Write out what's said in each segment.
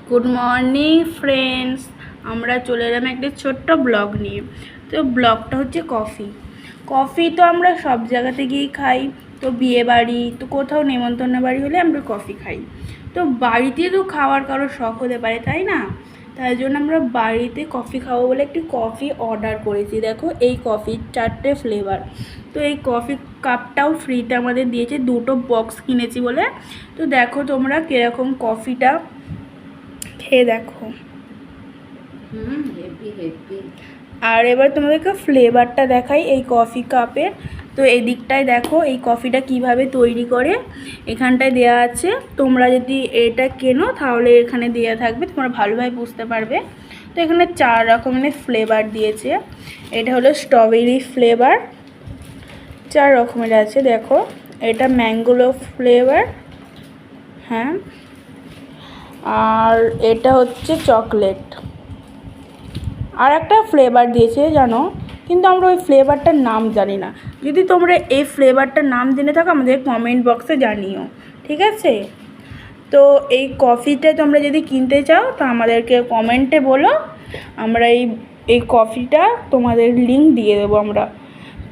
Good morning friends. আমরা চলে এলাম একটা ছোট্ট ব্লগ নিয়ে। তো ব্লগটা হচ্ছে কফি তো আমরা সব জায়গাতে গিয়েই খাই। তো বিয়ে বাড়ি তো কোথাও নেমন্তন্ন বাড়ি হলে আমরা কফি খাই। তো বাড়িতে তো খাওয়ার কারো শখ হতে পারে, তাই না? তাই জন্য আমরা বাড়িতে কফি খাবো বলে একটি কফি অর্ডার করেছি। দেখো এই কফির 4টে ফ্লেভার। তো এই কফি কাপটাও ফ্রিতে আমাদের দিয়েছে, 2টো বক্স কিনেছি বলে। তো দেখো তোমরা কীরকম কফিটা খেয়ে দেখো। আর এবার তোমাদেরকে ফ্লেভারটা দেখাই এই কফি কাপের। তো এই দিকটায় দেখো এই কফিটা কিভাবে তৈরি করে, এখানটায় দেওয়া আছে। তোমরা যদি এটা কেনো তাহলে এখানে দেওয়া থাকবে, তোমরা ভালোভাবে বুঝতে পারবে। তো এখানে 4 রকমের ফ্লেভার দিয়েছে। এটা হলো স্ট্রবেরি ফ্লেভার, 4 রকমের আছে। দেখো এটা ম্যাঙ্গো ফ্লেভার, হ্যাঁ। আর এটা হচ্ছে চকলেট। আর একটা ফ্লেভার দিয়েছে জানো, কিন্তু আমরা ওই ফ্লেভারটার নাম জানি না। যদি তোমরা এই ফ্লেভারটার নাম জেনে থাকো আমাদের কমেন্ট বক্সে জানিও, ঠিক আছে? তো এই কফিটা তোমরা যদি কিনতে চাও তো আমাদেরকে কমেন্টে বলো, আমরা এই কফিটা তোমাদের লিঙ্ক দিয়ে দেবো আমরা।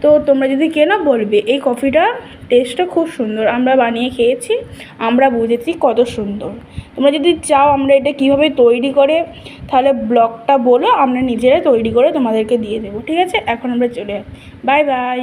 তো তোমরা যদি কেনো বলবে। এই কফিটা টেস্টটা খুব সুন্দর, আমরা বানিয়ে খেয়েছি, আমরা বুঝেছি কত সুন্দর। তোমরা যদি চাও আমরা এটা কীভাবে তৈরি করে তাহলে ব্লগটা বলো, আমরা নিজেরা তৈরি করে তোমাদেরকে দিয়ে দেবো, ঠিক আছে? এখন আমরা চলে যাই, বাই বাই।